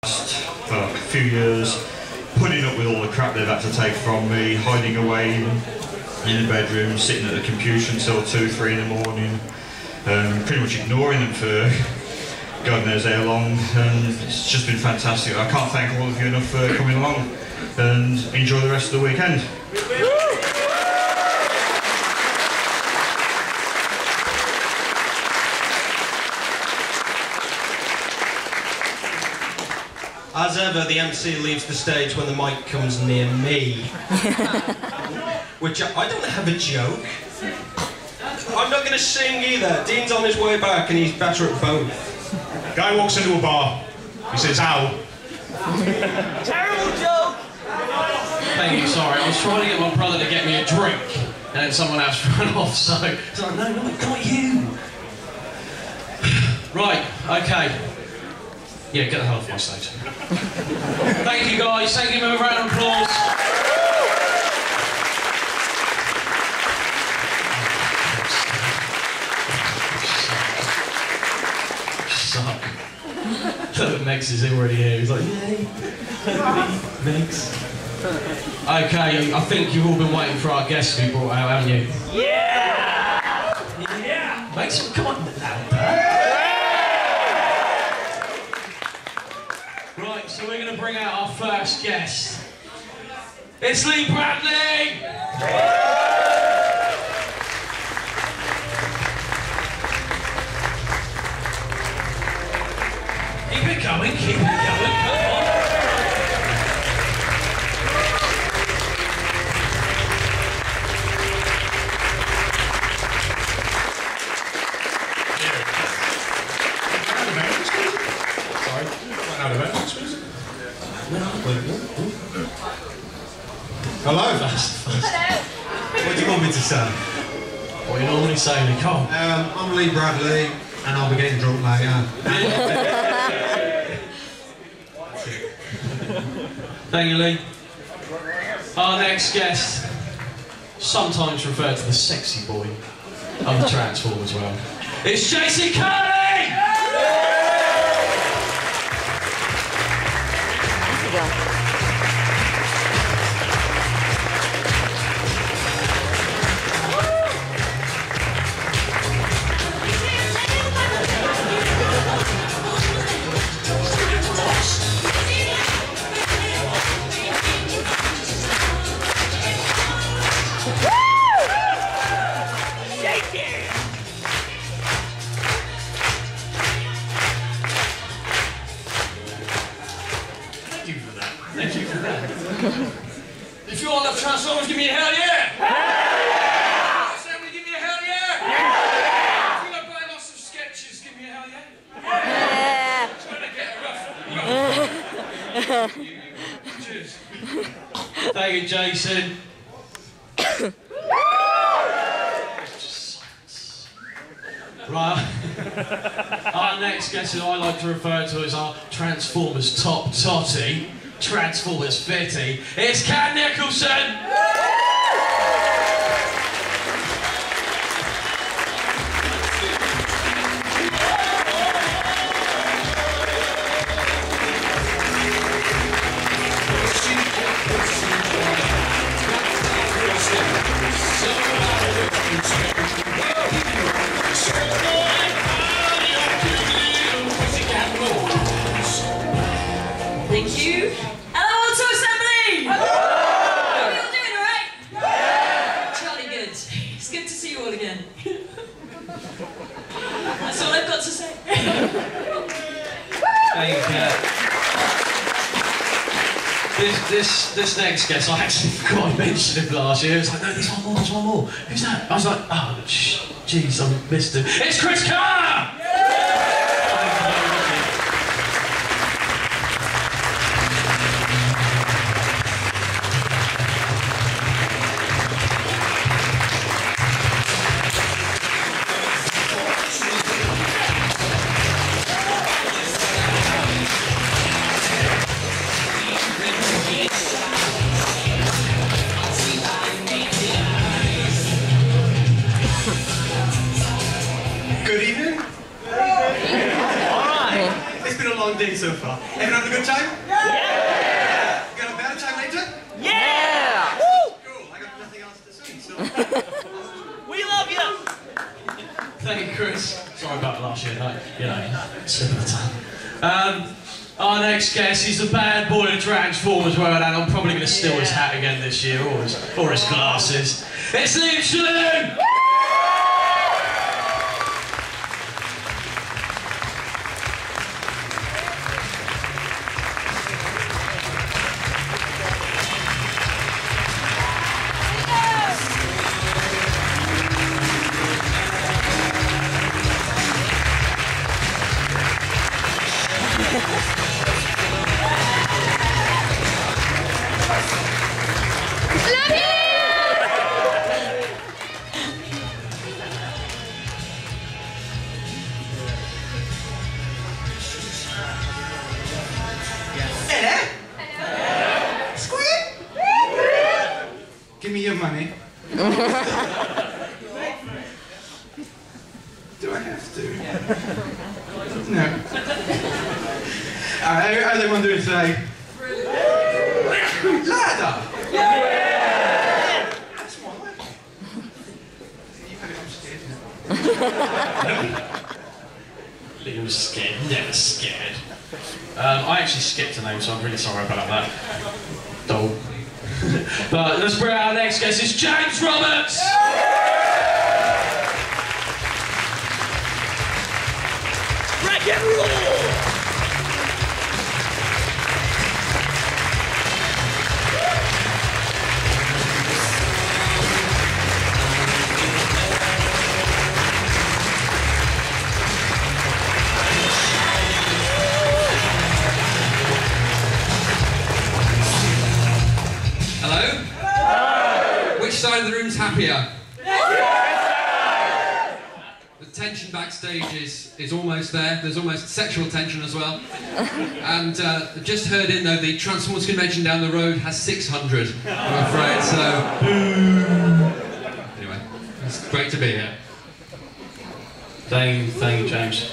for like a few years, putting up with all the crap they've had to take from me, hiding away in the bedroom, sitting at the computer until 2, 3 in the morning, pretty much ignoring them for God knows how long, and it's just been fantastic. I can't thank all of you enough for coming along, and enjoy the rest of the weekend. As ever, the MC leaves the stage when the mic comes near me. Which I don't have a joke. I'm not going to sing either. Dean's on his way back and he's better at both. Guy walks into a bar. He says, "Ow." Terrible joke! Thank you, sorry. I was trying to get my brother to get me a drink, and then someone else ran off, so... It's like, no, not you! Right, okay. Yeah, get the hell off my stage. Thank you, guys. Thank you for a round of applause. Suck. Look, Megs is already here. He's like, yay. Megs. Okay, I think you've all been waiting for our guests to be brought out, haven't you? Yeah! Yeah! Megs, come on, louder. Right, so we're going to bring out our first guest. It's Lee Bradley! Keep it going, come on. Hello. Hello. What do you want me to say? What do you normally say, Lee? Come on. I'm Lee Bradley, and I'll be getting drunk later. Thank you, Lee. Our next guest, sometimes referred to the sexy boy of the Transform as well. It's Jason Curley! Thank you for that. If you all love Transformers, give me a hell yeah! Yeah! Somebody give me a hell yeah! Yeah! If you love playing lots of sketches, give me a hell yeah! Yeah! Trying to get rough. Cheers. Thank you, Jason. Right. Our next guest, who I like to refer to as our Transformers top totty, Transformers fitty, it's Cat Nicholson! Thank you. Hello, Auto Assembly! How are you all doing, alright? Yeah! Jolly good. It's good to see you all again. That's all I've got to say. Thank you, Cat. This next guest, I actually forgot I mentioned him last year. It was like, no, there's one more. Who's that? I was like, oh, jeez, I missed him. It's Chris Carr! Good evening. on Dean so far? Everyone having a good time? Yeah! Got a better time later? Yeah! Cool, I got nothing else to say, so... We love you! Thank you, Chris. Sorry about last year, you know, slip of the tongue. Our next guest, he's the bad boy of Transformers world, and I'm probably going to steal his hat again this year, or his glasses. It's Liam Shalhoub! Give me your money. Do I have to? No. All they want to do is say... Ladder! Yeah! That's more like it. You had it, I'm scared now. Liam's scared, never scared. I actually skipped a name, so I'm really sorry about that. Dog. But let's bring our next guest, it's James Roberts! Rock and roll! Hello? Which side of the room's happier? The tension backstage is almost there. There's almost sexual tension as well. And just heard in though, the Transformers convention down the road has 600, I'm afraid, so... Anyway, it's great to be here. Thank you, James.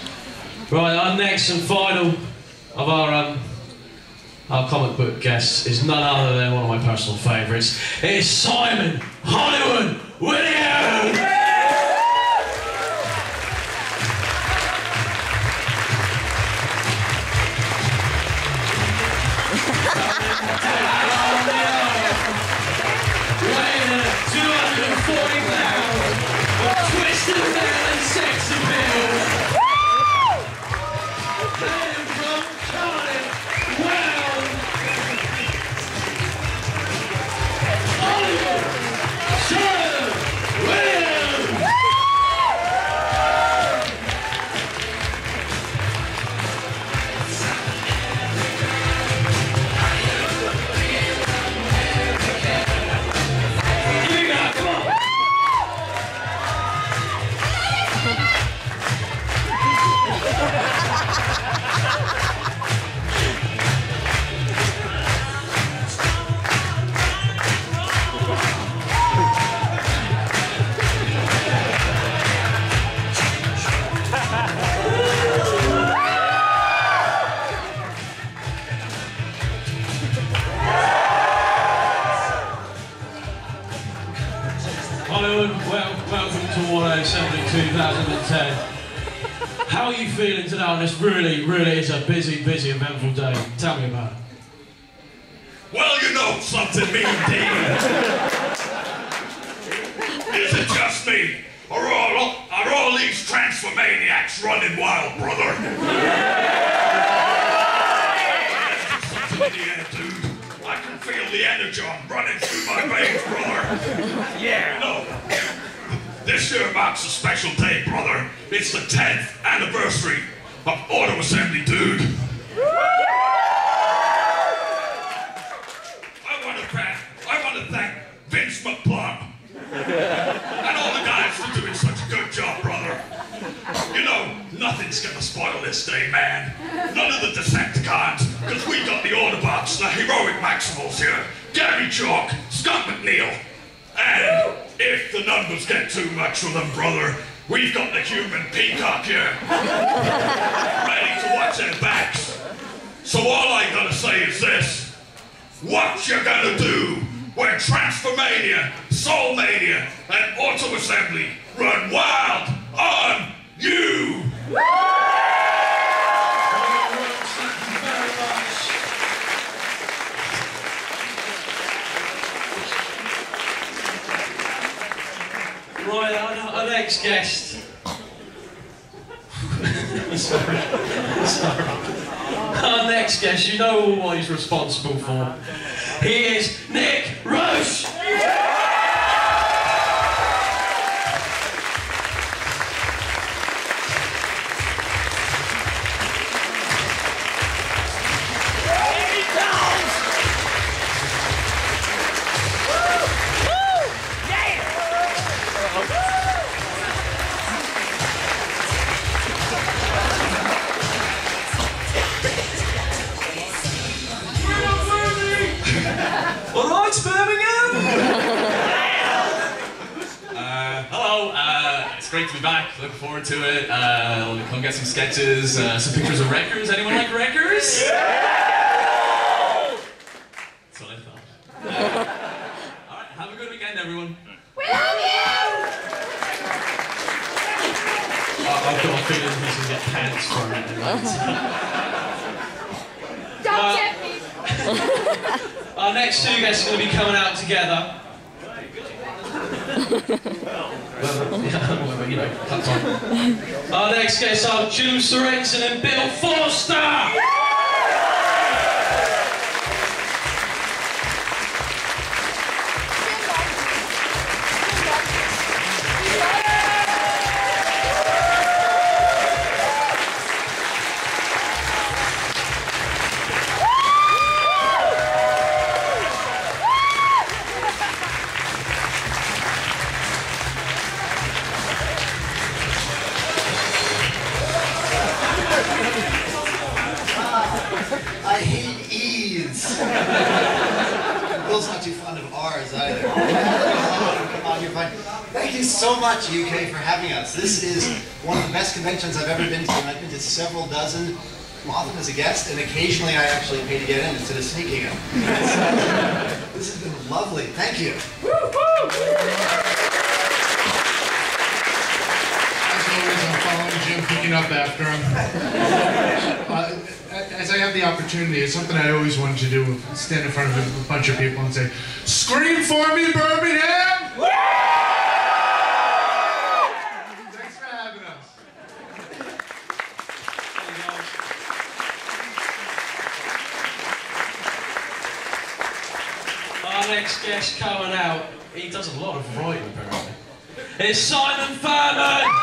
Right, our next and final of our comic book guest is none other than one of my personal favourites. It's Simon Hollywood Williams! Weighing in at 240 pounds, a twisted man and sex appeal. Hailing from Cardiff, Wales, Hollywood, Simon Williams! Here we go, come on! Hollywood, welcome to Warner Assembly 2010. How are you feeling today on this really is a busy, eventful day? Tell me about it. Well, you know something, me and Dean. Is it just me? Are all these Transformaniacs running wild, brother? That's just something in the air, dude. I can feel the energy running through my veins, brother. Yeah. You know, this year marks a special day, brother. It's the 10th anniversary of Auto Assembly, dude. I want to thank Vince McPlum and all the guys for doing such a good job, brother. You know, nothing's gonna spoil this day, man. None of the Decepticons, because we got the Autobots, the heroic Maximals here, Gary Chalk, Scott McNeil, and if the numbers get too much for them, brother, we've got the human Peacock here, ready to watch their backs. So all I gotta say is this. What you gonna do when Transformania, Soulmania, and Auto Assembly run wild on you? Right, our next guest. Sorry. Our next guest, you know what he's responsible for. He is Nick Roche! Alright, Birmingham! Hello, it's great to be back. Looking forward to it. Come get some sketches, some pictures of records. Anyone like records? That's what I thought. Alright, have a good weekend, everyone. We love you! I've got a feeling he's going to get pants from it. Don't get me! Our next two guests are going to be coming out together. Well, you know, that's on. Our next guests are June Sorensen and Bill Forster! I hate E's. Bill's not too fond of R's either. Come on, you're fine. Thank you so much, UK, for having us. This is one of the best conventions I've ever been to, and I've been to several dozen, often as a guest, and occasionally I actually pay to get in instead of sneaking in. This has been lovely. Thank you. As always, I'm following Jim, picking up after him. As I have the opportunity, it's something I always wanted to do, stand in front of a bunch of people and say, "Scream for me, Birmingham!" Thanks for having us. Our next guest coming out, he does a lot of writing apparently. It's Simon Furman!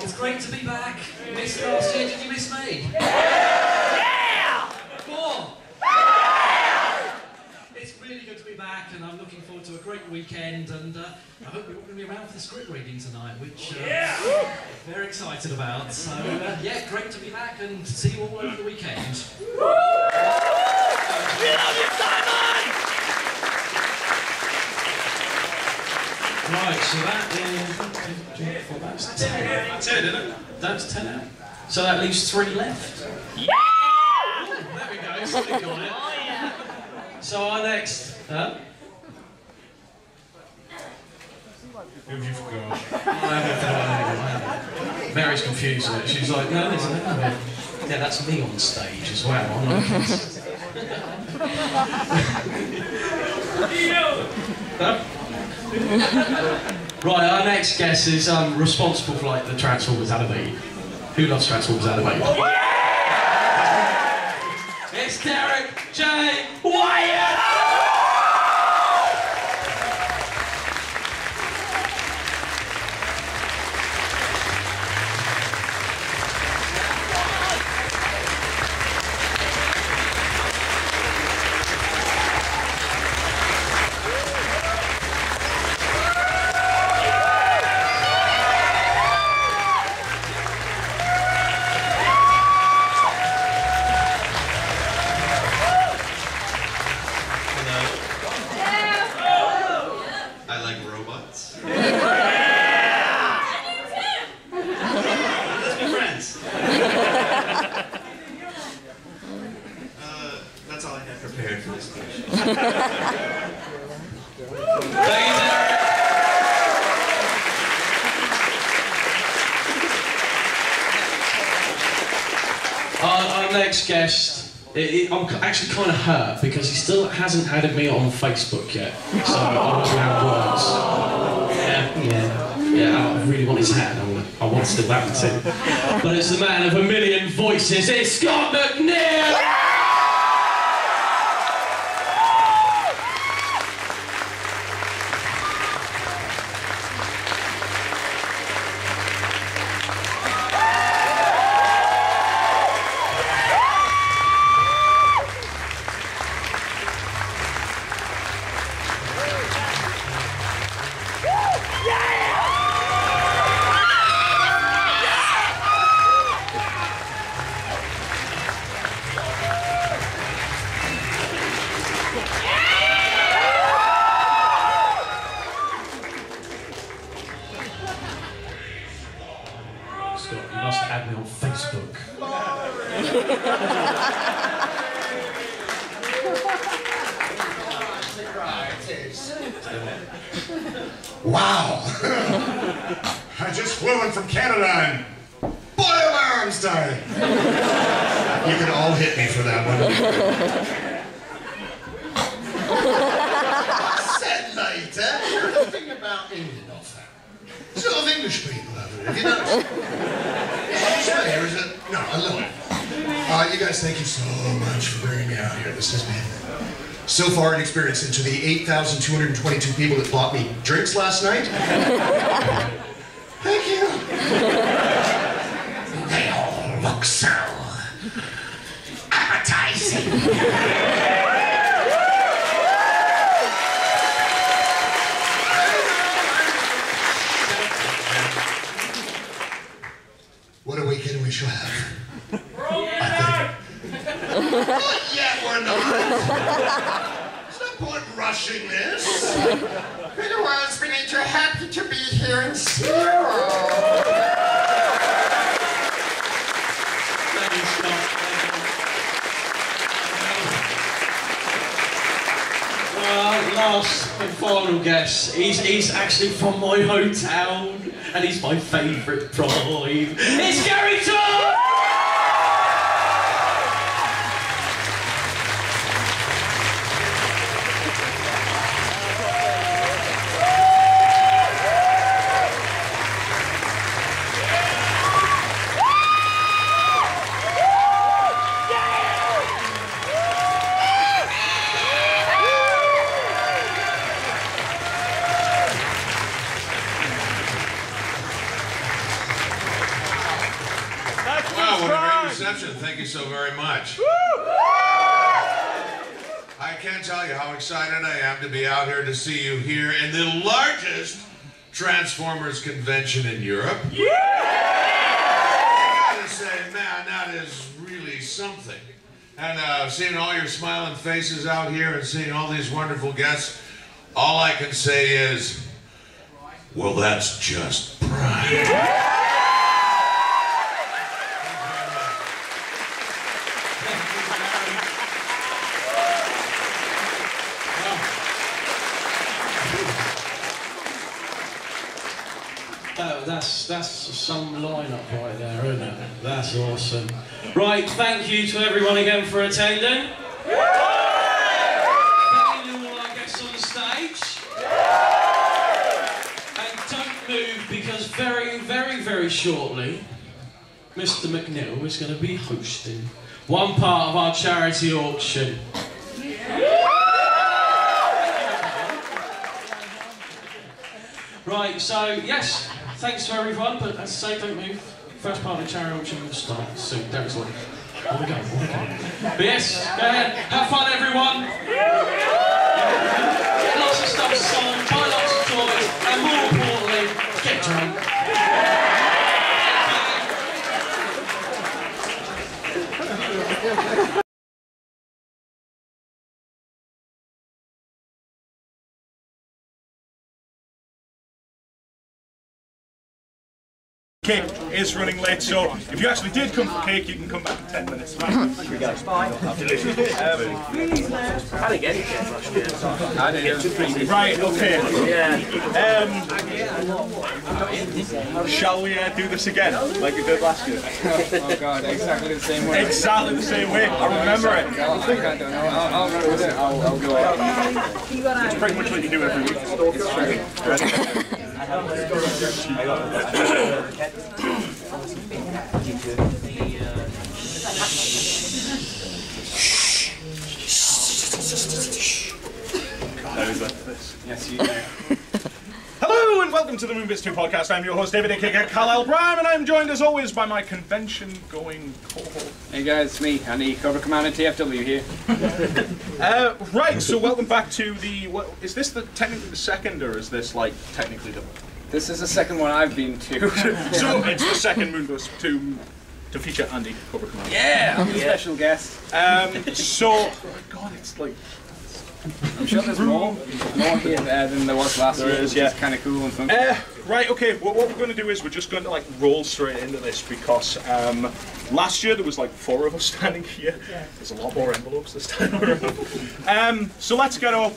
It's great to be back. You missed last year, did you miss me? Yeah! More! It's really good to be back, and I'm looking forward to a great weekend, and I hope you're all going to be around for the script reading tonight, which I'm very excited about. So, yeah, great to be back, and see you all over the weekend. We love you, Simon! Right, so that is... That's 10. 10, isn't it? That's 10 out. So that leaves 3 left. Yeah! Oh, there we go, somebody got it. Oh, yeah. So our next... Huh? Who have you forgot? I haven't. Mary's confused with it. She's like, no, there's another bit. Yeah, that's me on stage as well. I'm like, huh? Right, our next guest is responsible for like the Transformers animated. Who loves Transformers animated? Yeah! It's Derek J. Wyatt! next guest, I'm actually kind of hurt because he still hasn't added me on Facebook yet. So I don't know how it works. Yeah, I really want his hand. I want to still have it too. But it's the man of a million voices. It's Scott McNeil! Scott, you must add me on Facebook. Wow! I just flew in from Canada and boy alarms time! You can all hit me for that one. Said later, the thing about England often. Sort of English people have it, have you noticed? It's fair, is it? No, I love it. You guys, thank you so much for bringing me out here. This has been so far an experience. And to the 8,222 people that bought me drinks last night, thank you. They all look so appetizing. What a weekend we shall have. Not yet, we're not. There's no point rushing this. Otherwise, we need to happy to be here in Seattle. Well, last and final guest. He's actually from my hometown, and he's my favourite prime. It's Gary Todd! Thank you so very much. I can't tell you how excited I am to be out here to see you here in the largest Transformers convention in Europe. I gotta say, man, that is really something. And seeing all your smiling faces out here and seeing all these wonderful guests, all I can say is, well, that's just prime. That's some lineup right there, isn't it? That's awesome. Right, thank you to everyone again for attending. Thank you to all our guests on the stage. And don't move because very, very, very shortly, Mr. McNeil is going to be hosting one part of our charity auction. Right, so yes, thanks to everyone, but as I say, don't move. First part of the charity auction will start soon. Derek's like, on we go, on we go. But yes, go ahead, have fun everyone. Get lots of stuff signed, buy lots of toys, and more importantly, get drunk. Cake is running late, so if you actually did come for cake, you can come back in 10 minutes. Thank you guys. Delicious. I didn't get any cake last year. I did. Right, okay. Shall we do this again, like we did last year? Oh god, exactly the same way. Exactly the same way. I remember it. I don't know. I'll run with it. I'll go out. It's pretty much what you do every week. Yes, you do. Hello and welcome to the pt2 podcast. I'm your host David aka Kal-El Prime, and I'm joined as always by my convention-going co-host. Hey guys, it's me, Andy, Cobra Commander TFW here. Right, so welcome back to the. Is this technically the second, or is this like technically the? This is the second one I've been to. So it's the second Moonbus to feature Andy, Cobra Commander. Yeah, special guest. So, God, it's like. I'm sure there's more here than there was last year. There is, yeah. It's kind of cool and fun. Right, okay, what we're going to do is we're just going to like roll straight into this because last year there was like 4 of us standing here. There's a lot more envelopes this time around. So let's get up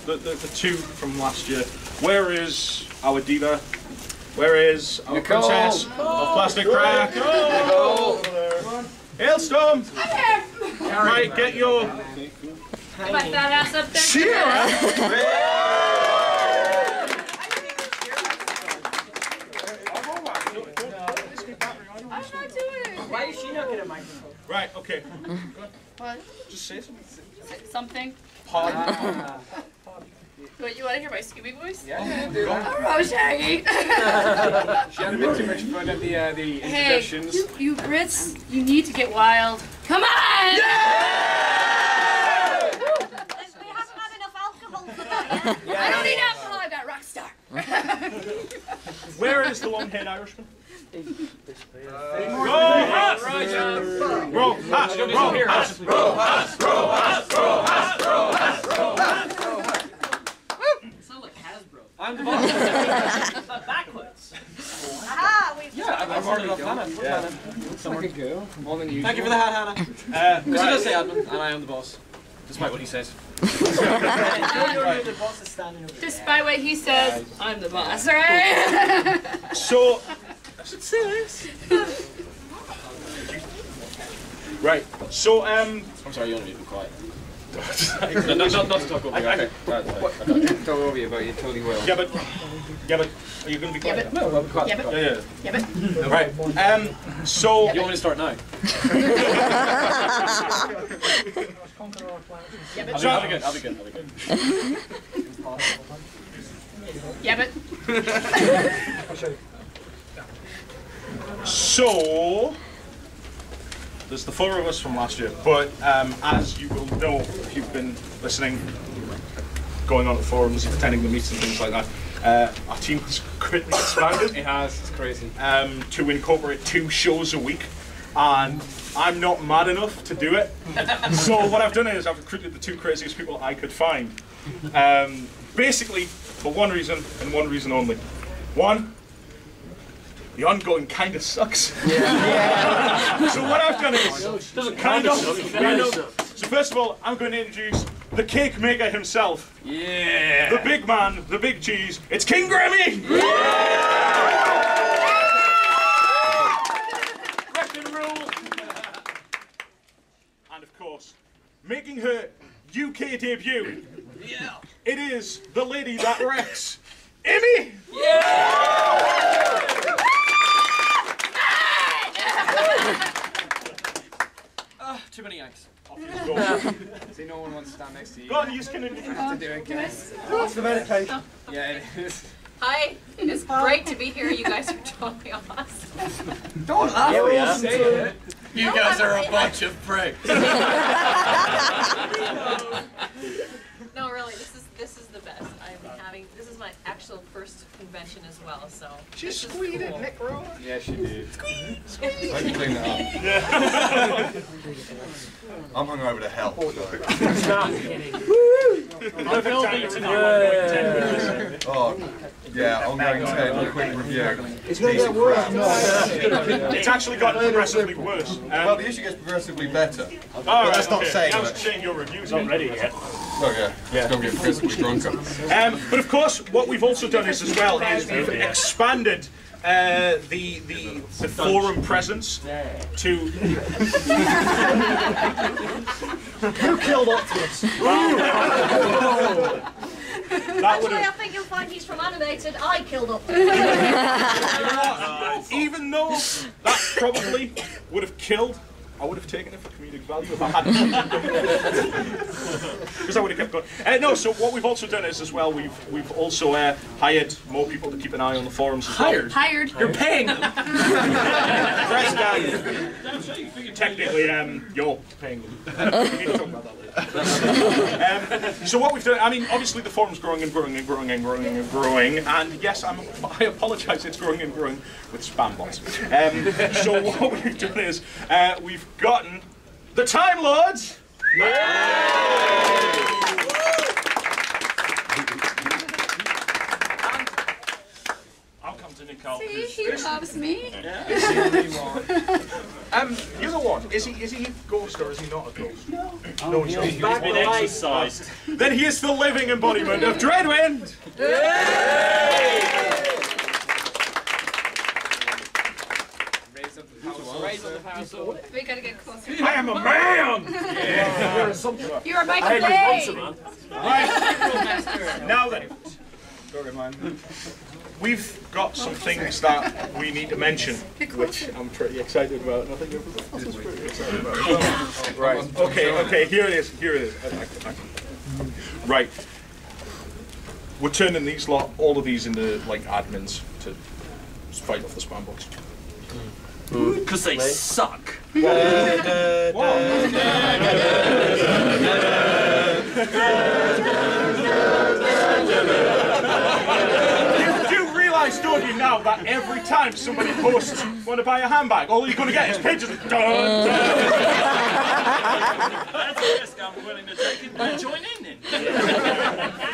the 2 from last year. Where is our diva? Where is our Nicole. princess of plastic crack? Nicole. Hailstorm! Right, get your... Get my fat ass up there. Cheer! I'm not doing it. Why is she not getting a microphone? Right, okay. What? Just say something. Something? Pardon. What, you want to hear my Scooby voice? Yeah, do that. Oh, Shaggy! She had a bit too much fun at the introductions. Hey, you Brits, you need to get wild. Come on! We haven't had enough alcohol for that yet. I don't need alcohol, I've got Rockstar. Where is the long-haired Irishman? I'm the boss. Backwards. Aha, we've I've already got Hannah. Yeah. Somewhere to go. More than usual. Thank you for the hat, Hannah. Because he does say admin, and I am the boss. Despite what he says. Despite what he says, I'm the boss, right? So, I should say this. Right. So, I'm sorry, you want to be quiet. Not to talk over you. Okay. Talk over you, but you totally will. Yeah, but are you going to be quiet? Yeah, No, we'll be quiet. Yeah, but. Right. So. You want me to start now? Yeah, but. I'll be good. Yeah, but. So. There's the 4 of us from last year, but as you will know if you've been listening, going on the forums, attending the meets and things like that, our team has greatly expanded. It has, it's crazy. To incorporate 2 shows a week, and I'm not mad enough to do it. So what I've done is I've recruited the 2 craziest people I could find. Basically, for one reason and one reason only. One, the ongoing kind of sucks. Yeah. So what I've done is kind of. So first of all, I'm going to introduce the cake maker himself. Yeah. The big man, the big cheese. It's King Grammy. Rock and roll. And of course, making her UK debut. Yeah. It is the lady that wrecks, Amy. Too many yanks. See, no one wants to stand next to you. Go on, you can have to do it again. What's the medication? Yeah, it is. Hi, it's great to be here. You guys are totally awesome. Don't laugh. Yeah, we are. Say it. You guys are a bunch of pricks. No, really, this is the best. This is my actual first convention as well, so. She squeezed it, Nick Rowe. Yeah, she did. Squeeze. I can clean that up. Yeah. I'm hungover to hell. Stop kidding. Perfect time to know. Oh, yeah, ongoing 10, quick review. It's going to get worse. It's actually gotten progressively worse. Well, the issue gets progressively better. Oh, but that's not saying I was that. saying your review's already yet. Oh yeah, it's going to get progressively drunker. But of course, what we've also done is as well is we've expanded the forum presence to. Who killed Optimus? Actually, I think you'll find he's from animated. I killed up. Even though that probably would have killed, I would have taken it for comedic value if I hadn't. Because I would have kept going. No, so what we've also done is as well, we've also hired more people to keep an eye on the forums as well. Hired? You're paying them. Press down. Technically, you're paying them. We need to talk about that later. So what we've done, I mean, obviously the forum's growing and growing and growing and growing and growing, and yes, I apologise, it's growing and growing with spam bots. So what we've done is we've gotten the Time Lords. I'll come to Nicole. See, he loves me. Yeah. The other one, is he a ghost or is he not a ghost? No, he's not. He's been exercised. Then he is the living embodiment of Dreadwind. Raise up the power sword. We gotta get closer. I am a man! You are Michael Bay! Right. Now then, we've got some things that we need to mention, which I'm pretty excited about. And I think everybody else is pretty excited about. Right. Okay. Here it is. Right. We're turning these all of these into like admins to fight off the spam bots. Because they suck. You do realise, don't you, now that every time somebody posts want to buy a handbag, all you're going to get is pictures of dun. That's a risk I'm willing to take and join in. Is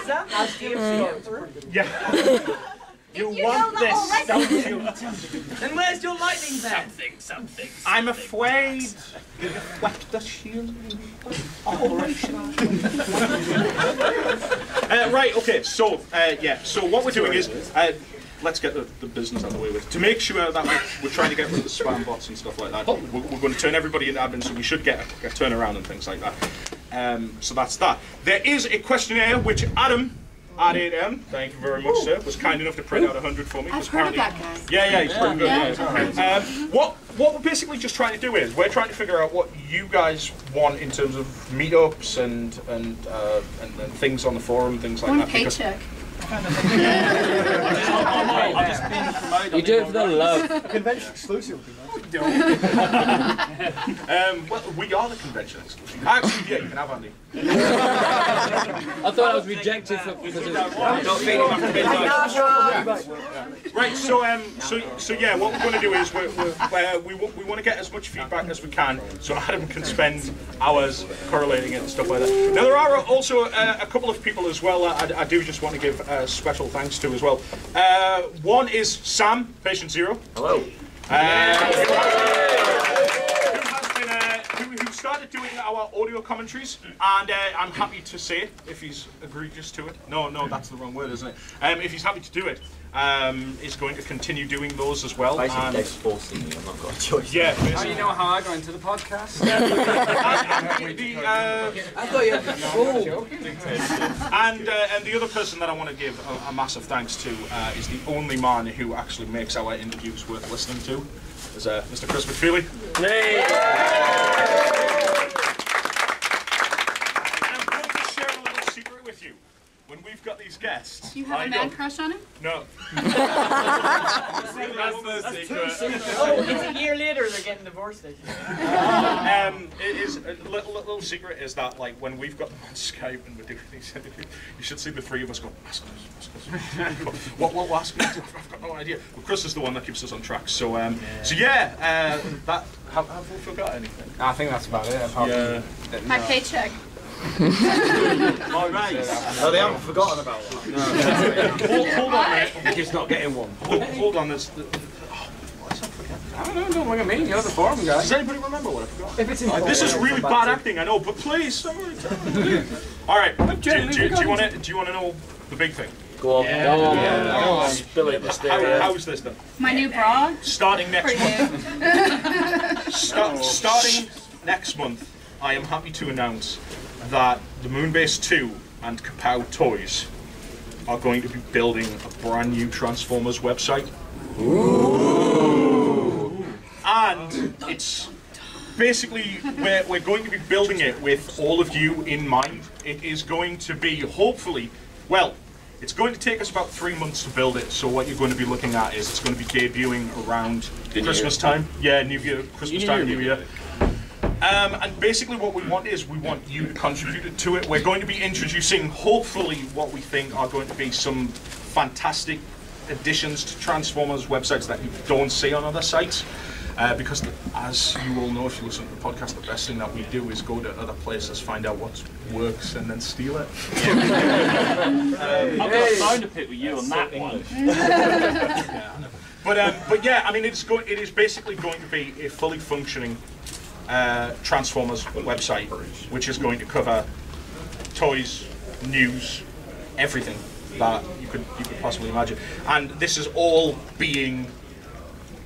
that as DFC? Yeah. You want this, don't you? Then where's your lightning then? Something. I'm afraid you reflect the shield. Right, okay, so, so what we're doing is, let's get the business out of the way with. To make sure that we're trying to get rid of the spam bots and stuff like that, we're going to turn everybody into admins, so we should get a turnaround and things like that. So that's that. There is a questionnaire which Adam at 8M, thank you very much, sir, was kind enough to print out 100 for me. I've heard of that guy. Yeah, he's pretty good. What we're basically just trying to do is we're trying to figure out what you guys want in terms of meetups and things on the forum, things like that. Paycheck. You do it for the love. A convention exclusive would be nice. Well, we are the convention exclusive. Actually, yeah, you can have Andy. I thought I was rejected because of not being enough Right, so yeah, what we're going to do is we want to get as much feedback as we can, so Adam can spend hours correlating it and stuff like that. Now there are also a couple of people as well I do just want to give special thanks to as well. One is Sam, Patient Zero. Hello. Who started doing our audio commentaries, and I'm happy to say, if he's egregious to it, no, that's the wrong word, isn't it? If he's happy to do it, is going to continue doing those as well. Basically, they're forcing me, I've not got a choice. Yeah, How do you know how I got into the podcast? I thought you had the full. And the other person that I want to give a massive thanks to is the only man who actually makes our interviews worth listening to, is Mr. Chris McFeely. Hey. And I'm going to share a little secret with you. When we've got these guests, You have a man crush on him? No. That's the secret. Oh, it's a year later they're getting divorced. It is a little secret is that like when we've got them on Skype and we're doing these interviews, you should see the three of us go, ask us. What will ask me? I've got no idea. Well, Chris is the one that keeps us on track. So that have we forgot anything? I think that's about it. Yeah. My paycheck. All right. Oh, they haven't forgotten about that. Hold on, mate. You're just not getting one. Hold on. This. I don't know, don't look at me, you're the forum guy. Does anybody remember what I forgot? If it's in This is really bad acting, I know, but please. All right. Do you want to know the big thing? Go on. Yeah. Go on. Spill it, Mysterio. How's this then? My new bra. Starting next month. Starting next month, I am happy to announce that the Moonbase 2 and Kapow Toys are going to be building a brand new Transformers website. Ooh. And it's basically we're going to be building it with all of you in mind. It is going to be hopefully, well, it's going to take us about 3 months to build it. So what you're going to be looking at is it's going to be debuting around Christmas time. Yeah, New Year, Christmas time, New Year. And basically what we want is we want you to contribute to it. We're going to be introducing hopefully what we think are going to be some fantastic additions to Transformers websites that you don't see on other sites. Because as you all know, if you listen to the podcast, the best thing that we do is go to other places, find out what works, and then steal it. I've got a founder pit with you on that one. But yeah, I mean, it is basically going to be a fully functioning Transformers website, which is going to cover toys, news, everything that you could possibly imagine, and this is all being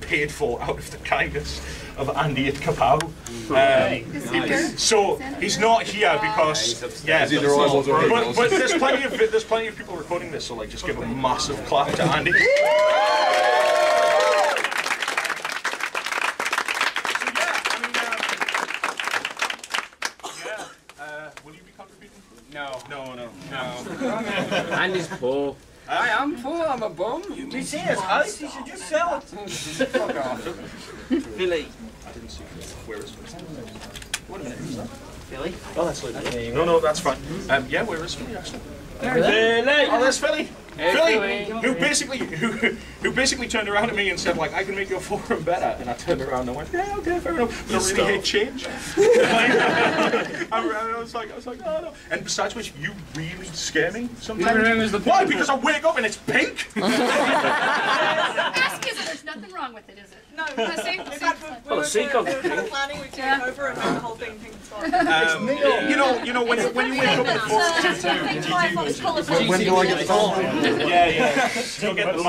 paid for out of the kindness of Andy at Kapow. So he's not here because but there's plenty of people recording this, so like just give a massive clap to Andy. Will you be contributing? No. Andy's poor. I am poor, I'm a bum. You see his house, you should just sell it. Fuck off. Billy. I didn't see it. Where is it? What a minute, who's that? Billy? Oh, that's Lily. No, that's fine. Yeah, where is Philly actually? Billy! Oh, there's Philly. Hey, Philly, who basically turned around at me and said, like, I can make your forum better. And I turned around and went, yeah, okay, fair enough. I don't really hate change. I was like, oh no. And besides which, you really scare me sometimes. Why? Because I wake up and it's pink. Ask is it? There's nothing wrong with it, is it? No, see? Well, the sea comes we're planning, we take over and make the whole thing pink. You know, when you wake up in the morning. When do I get the call? Yeah. Go get the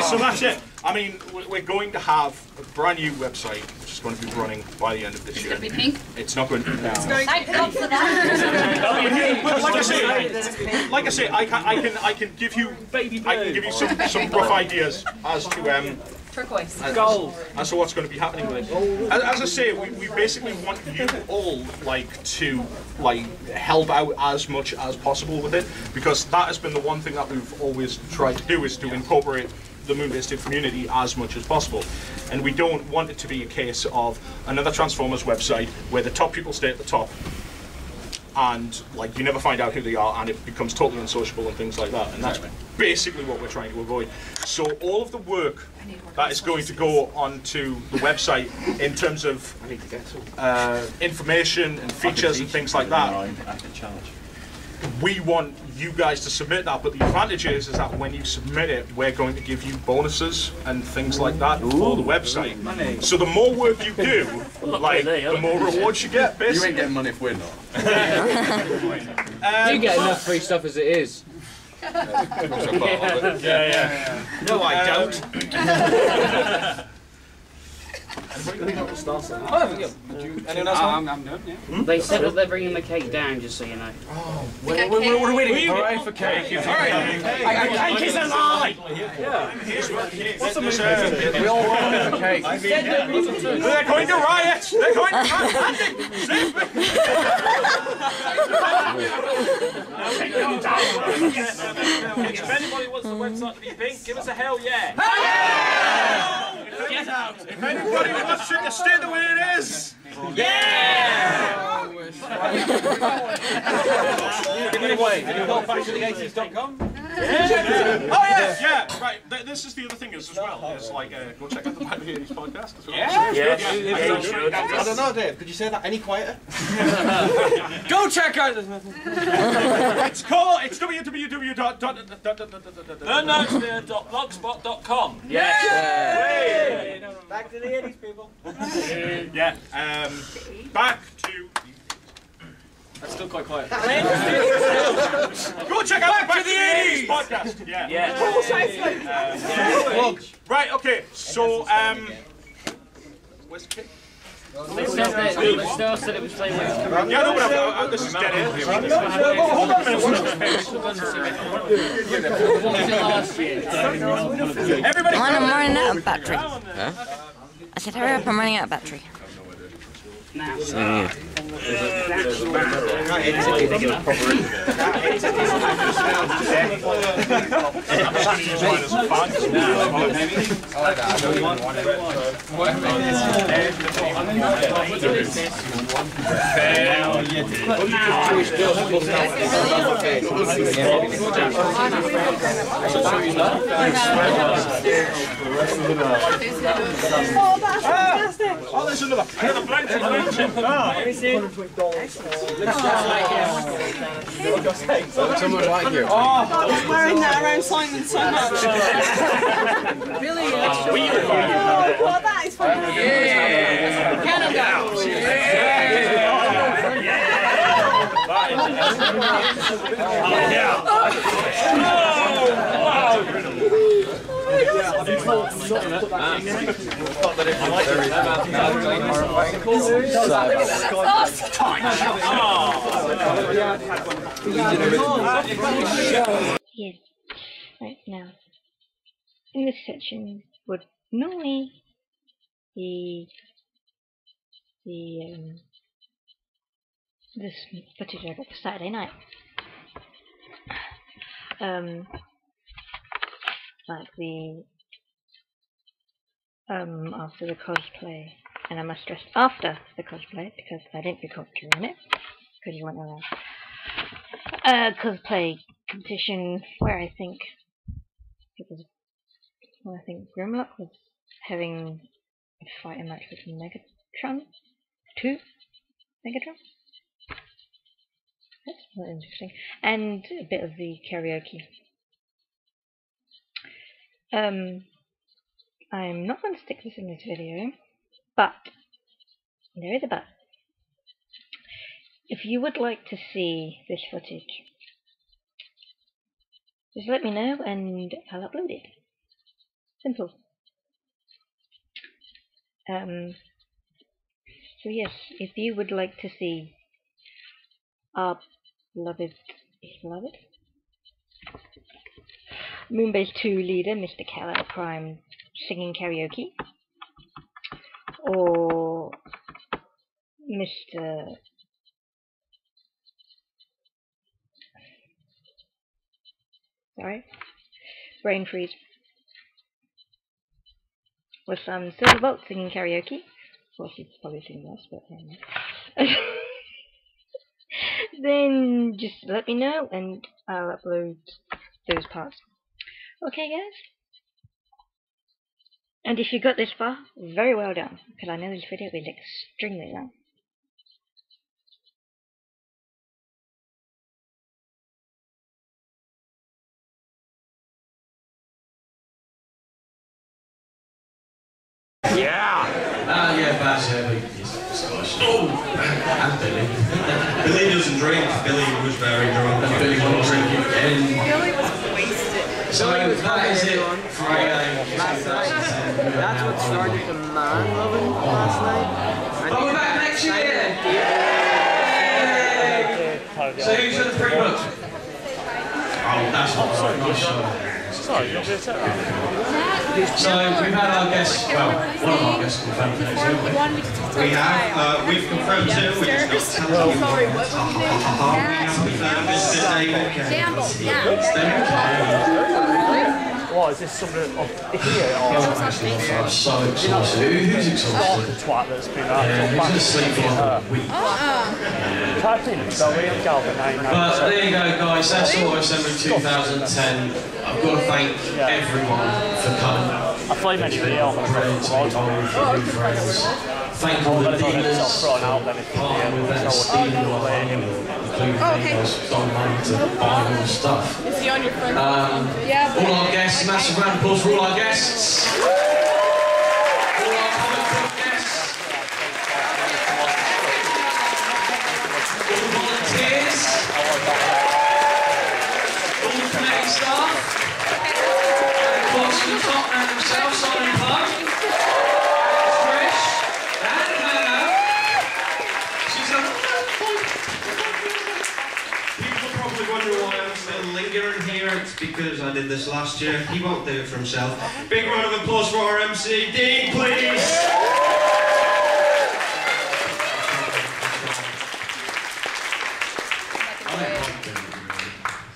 so that's it. I mean, we're going to have a brand new website, which is going to be running by the end of this year. It's going to be pink? It's not going to be now. Thank God for that. Like I say, I can give you some rough ideas as to turquoise. Gold. As to what's going to be happening with it. As I say, we basically want you all to help out as much as possible with it, because that has been the one thing that we've always tried to do, is to incorporate the Moonbase 2 community as much as possible. And we don't want it to be a case of another Transformers website where the top people stay at the top and like you never find out who they are and it becomes totally unsociable and things like that. And that's basically what we're trying to avoid. So all of the work that is going to go onto the website in terms of information and features and things like that, we want you guys to submit that, but the advantage is that when you submit it, we're going to give you bonuses and things like that for the website. So the more work you do, the more rewards you get, basically. You ain't getting money if we're not. You get enough free stuff as it is. Yeah. No, I don't. Anyone else? I'm done, yeah. They said that they're bringing the cake down, just so you know. Oh, we're waiting. Hooray for cake. Cake is a lie! What's the We all want for cake. They're going to riot! They're going to riot! Save me! If anybody wants the website to be pink, give us a hell yeah! Get out! If anybody wants it to stay the way it is! Yeah! Give it away. Have you got back to the 80s.com? Oh yeah. Right. This is the other thing as well. Is like go check out the Back to the 80s podcast as well. I don't know, Dave. Could you say that any quieter? Go check out this. It's www.blogspot.com. Yes. Back to the 80s, people. Yeah. Back to. That's still quite quiet. Go check out Back to the 80s podcast. Yeah. Right. Okay. So where's the kid? They said it was playing with. Yeah, no, but this is dead end. Hold on a minute. Everybody, I'm running out of battery. Huh? I said, hurry up, I'm running out of battery. Oh, there's another. Someone like you. I was wearing that around Simon so much. Really? Oh, that is funny. Canada. Yes. Right now, in this section would normally be this footage I got for Saturday night. Like the after the cosplay, and I must stress after the cosplay because I didn't record during it because you weren't allowed. Cosplay competition where I think it was. Well, I think Grimlock was having a fighting match with Megatron. 2 Megatron. That's not interesting. And a bit of the karaoke. I'm not going to stick this in this video, but there is a but. If you would like to see this footage, just let me know and I'll upload it. Simple. So yes, if you would like to see our beloved Moonbase 2 leader, Mr. Kal-El Prime, singing karaoke, or Mr. Brain Freeze, with some Silverbolt singing karaoke. Well, she'd probably sing less, but anyway. Then just let me know and I'll upload those parts. Okay, guys? And if you got this far, very well done, because I know this video is extremely long. Yeah, Bash Heavy is discussion. Oh! And Billy. Billy doesn't drink. Billy was very drunk. Billy won't drink again. Billy was wasted. So that is it. Friday. Last night. That's what started the man loving last night. Oh, we're back next year! Yay! So who's in the pre-book? Oh, that's not right. Nice show. Sorry, So we've had our guests, well, one of our guests confirmed for next week. We have, we've confirmed two, we're just not telling you. Sorry, what were you doing? We have confirmed Mr. David. Gamble, yeah. What, is this somebody up here? Or I'm so exhausted. Who's exhausted? The twat that's been out. Yeah, he's going to sleep for like a week. Type in William Galvin 1997. But there you go, guys. That's Awesomeness 2010. I've got to thank everyone for coming. I thought you mentioned it on the friends. Thank all the dealers partnering with them, Stephen, including Don money to buy all stuff. Is he on your phone? Yeah. All our guests, massive round of applause for all our guests. All our comic book guests. All the volunteers. All the committee staff. And of course, the top man himself, Simon Clark. Trish. And Hannah. She's a... People are probably wondering why I'm still lingering here. It's because I did this last year. He won't do it for himself. Big round of applause for our MC, Dean, please.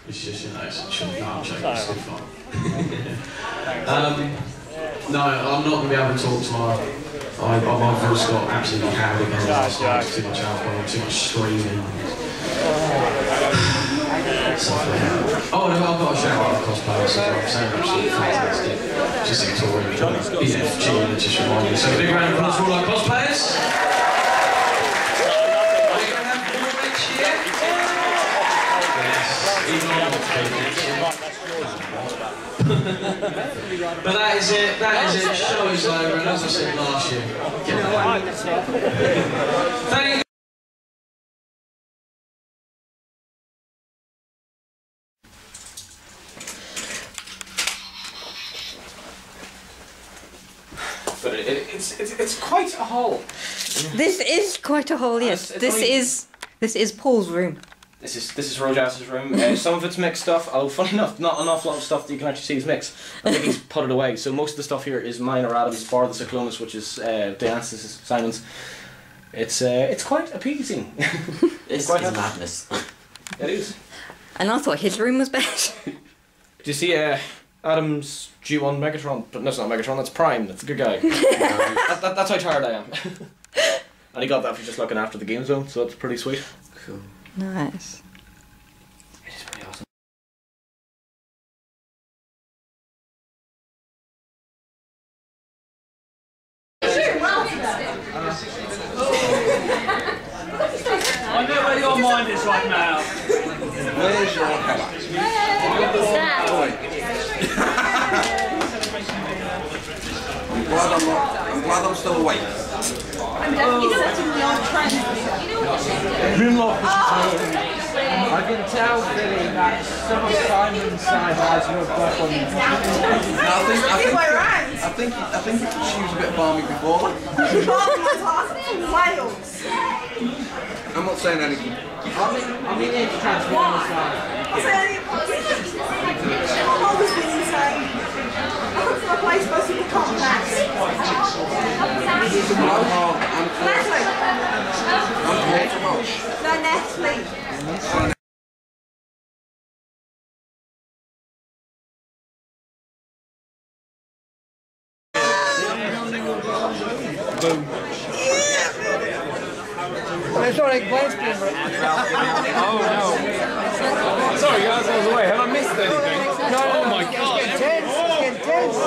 It's just, you know, it's chilling out, it's good fun. No, I'm not going to be able to talk tomorrow. My voice got absolutely hammered again last night. Too much alcohol, too much screaming. Oh, no, I've got a shout out of cosplayers as well. So absolutely fantastic. Just Victoria, BFG, that just reminded me. So a big round of applause for all our cosplayers. Are we going to have more next year? Yes, even on the But that is it, show is over, and as I said last year, get back. Thank you. But it's quite a hole. This is quite a hole, yes. This is Paul's room. This is Rojas' room. Some of it's mixed stuff, although funny enough, not an awful lot of stuff that you can actually see is mixed. I think he's put it away. So most of the stuff here is mine or Adam's, bar the Cyclonus, which is Dianthus Simon's. It's quite appeasing. It's madness. It is. And I thought his room was better. Do you see Adam's G1 Megatron? But no, it's not Megatron, that's Prime, that's a good guy. That's how tired I am. And he got that for just looking after the game zone, so it's pretty sweet. Cool. Nice. It is pretty awesome. I know where your mind is right now. Where's your hammer? I'm glad I'm still awake. I can tell, Billy, that some of Simon's side has your butt on you. I think she was a bit balmy before. I'm not saying anything. I'm in here to transform the side. I've always been insane. I come from a place most people can't pass. No, Natalie. Boom. Sorry, Glenn's being oh no. Sorry guys, I was away. Have I missed anything? No, oh my god. It's getting tense. It's getting tense.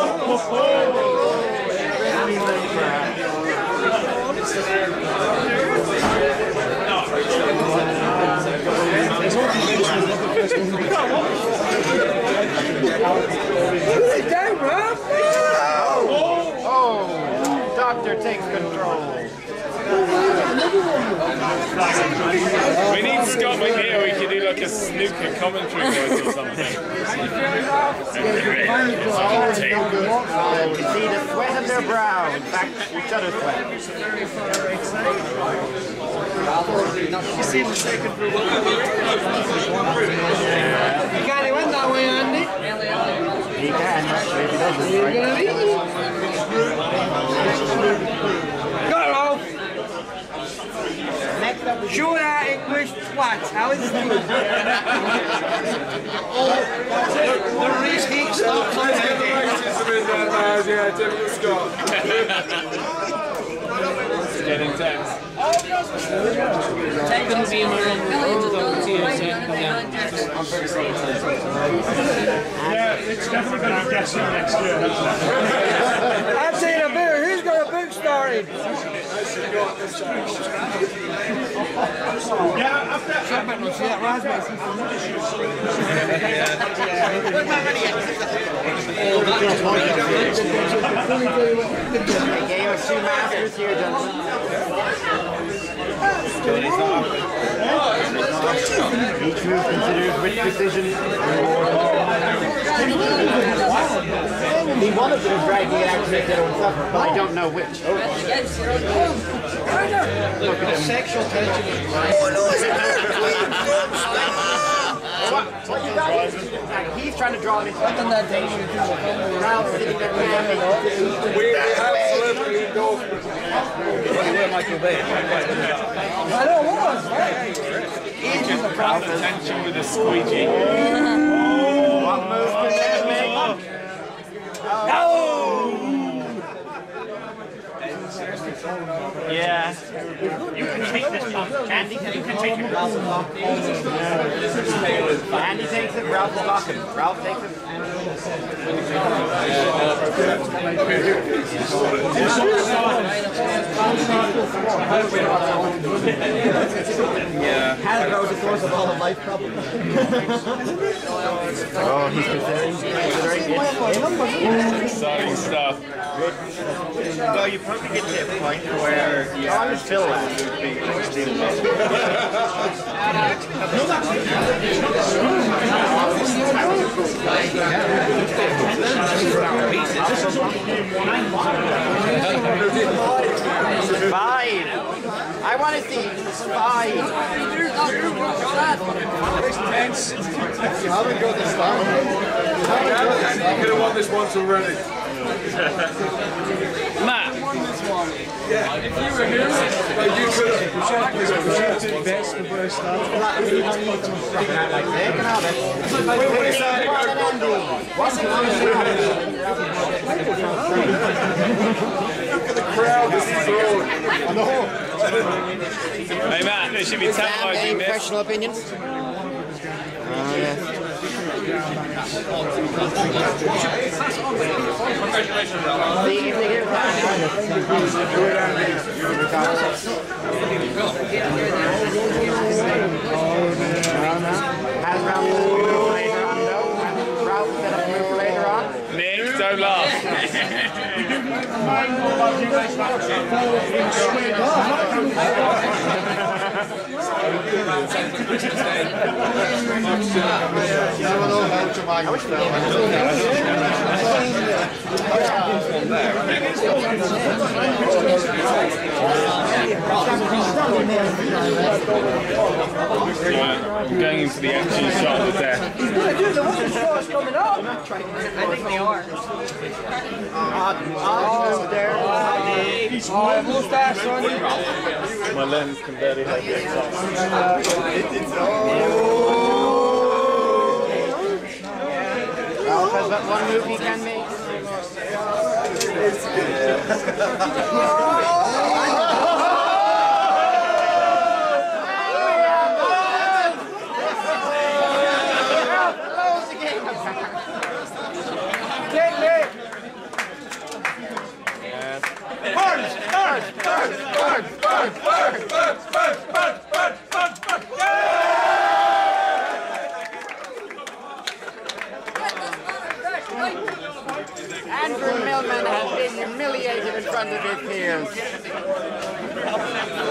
Down, Rob. Oh, doctor takes control. We need Scott McNeil, we could do like a snooker commentary voice or something. You see the sweat on their brow, in fact, each other's sweat. You see the second room? You can't win that way, Andy. He can, actually, if he doesn't. You're going to leave. Go, Rolf! Next Short out English twat. How is it? The reheat stops on yeah, typical Scott. It's getting tense. Couldn't be in my room. Yeah, it's definitely going to be guessing next year. I've seen a boot. Who's got a boot started? Yeah, after that, Game of two masters here, gentlemen. Each move considers which decision. He wanted to drag the action to himself, but I don't know which. Look at sexual tension. Oh no, it's what you got? He's trying to draw me. Something that danger. Ralph sitting there. We absolutely endorse where Michael Bay. I know what was, right? He's just proud of tension with a squeegee. What move can that make? No! Yeah. You can take this one. Andy, you can take it. Ralph is blocking. Andy takes it, Ralph is blocking. Ralph takes it. Yeah. Hasbro is the source of all of life problems. Oh, he's considering it. Exciting stuff. Well, you probably get to a point where you I was Phil last week. Fine. I want to see fine. You haven't got this far. You could have won this once already. Matt. Yeah, if you were here, you could have. Best the first start. Look at the crowd, this is throwing. Hey Matt, there should be televising this. Professional opinions? Nick, don't laugh. I'm going into the action shot of the death. I think they are. My lens can barely help it. Ralph has that one move he can make. Andrew Millman has been humiliated in front of his peers.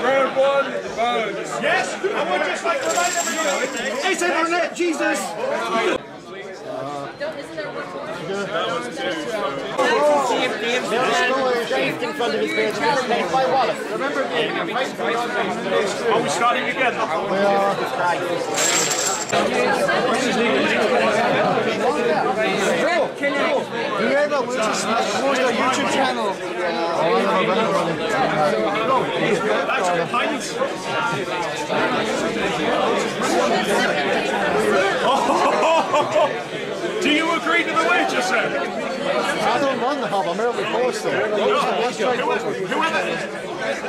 Round one, Bones. Yes, I would just like to remind everyone. Hey, say Burnett, Jesus! Millman in front of his peers. Replaced by Wallace. Remember, Are we starting again? we are. Whoever will just post a YouTube channel. Do you agree to the wager, sir? I don't run the hub, I'm merely forced there.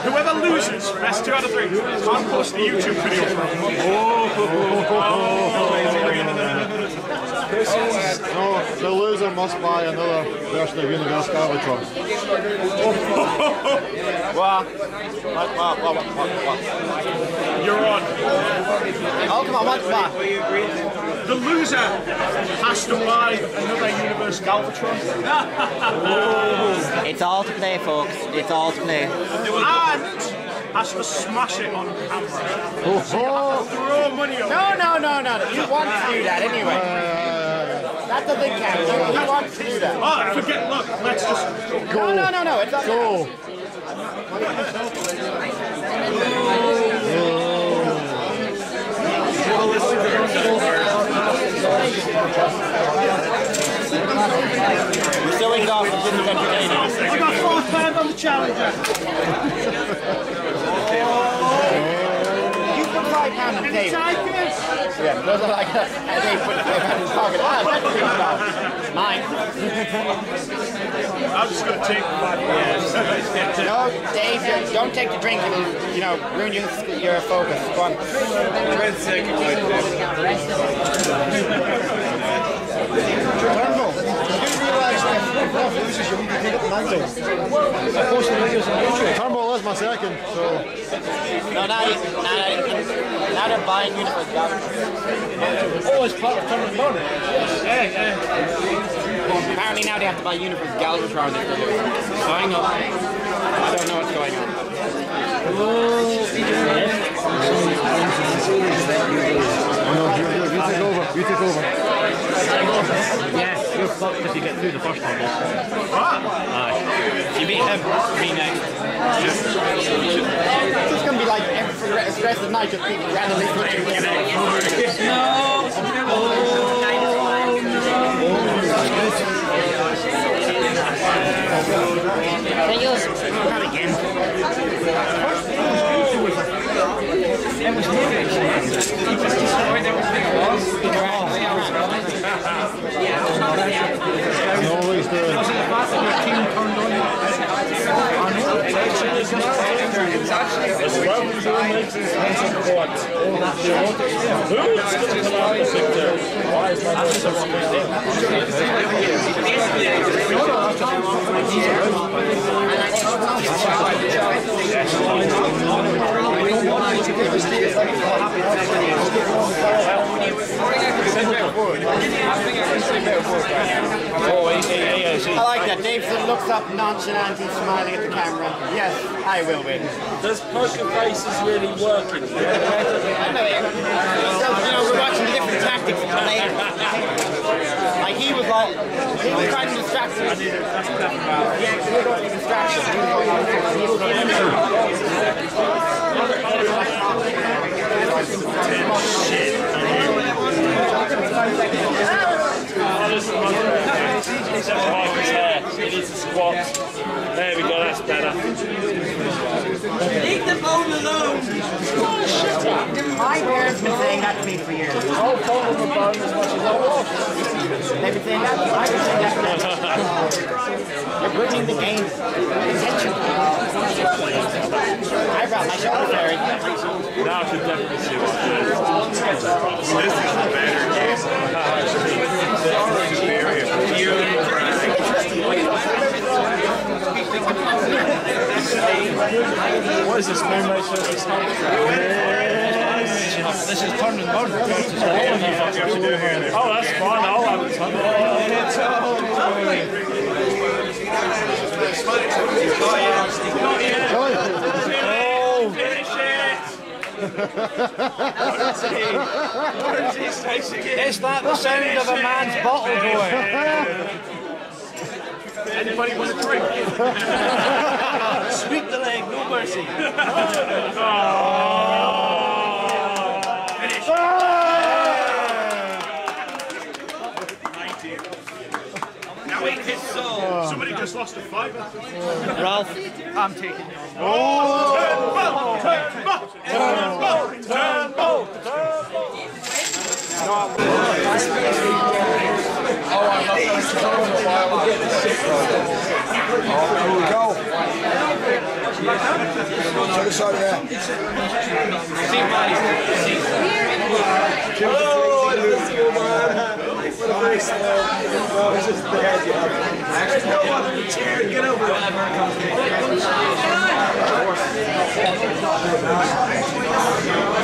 Whoever loses, best 2 out of 3, can't post the YouTube video for him. No, the loser must buy another version of Universe Galvatron. What? You're on. Oh, come on, what's that? The loser has to buy another Universe Galvatron. It's all to play, folks. It's all to play. And has to smash it on camera. So you have to throw money on it. No. You want to do that anyway. That doesn't count. You want to do that. Oh, forget, look, let's just go. No. It's not go. We're still exhausted. This is entertaining. I got £4 on the challenger. You put £5 on the table. Yeah, those are like they put £5 in his pocket. Ah, that's mine. I'm just going to take the $5. No, Dave, don't take the drink. It'll, ruin your focus. Go on. Turnbull, you do realise that if Rob loses, you need to take up the mantle. I post the videos on YouTube. Turnbull is my second, so... No, now they're buying Universe Galvatron. Oh, it's part of Turn and Burn. Yeah. Apparently now they have to buy Universe Galvatron if they're losing. Going up. I don't know what's going on. You take over. Yeah, you're fucked if you get through the first one. Aye. You beat him, me next. It's just going to be like for the rest of the night, just people randomly switching. Not again. Always doing. I like that. Dave looks up nonchalant, he's smiling at the camera. Yes, I will win. Does poker faces really work in here? I know it. So, we're watching the different tactics of later. Like he was trying to distract us. Yeah, we're going to distraction. Except for Michael's hair. He needs to squat. There we go, that's better. Leave the phone alone! My parents have been saying that to me for years. I'll follow the bone as much as I want. They've been saying that to me. I've been saying that to them. You're bringing the game attention. I brought my shoulder fairy. Now I can definitely see what's good. This is the better game. What is this, Moonlight Circus? This is Turn and Burn. Oh, that's fine. I'll have it. Is that the sound of a man's bottle going? Anybody want a drink? Sweep the leg, no mercy. Now eat his soul. Somebody just lost a fiver. Ralph, I'm taking yours. Oh! Turnbull! Here we go. Check us out of there. Oh, I miss you, man. What a nice no, it's just the head you have. There's no one in the chair. Get over it.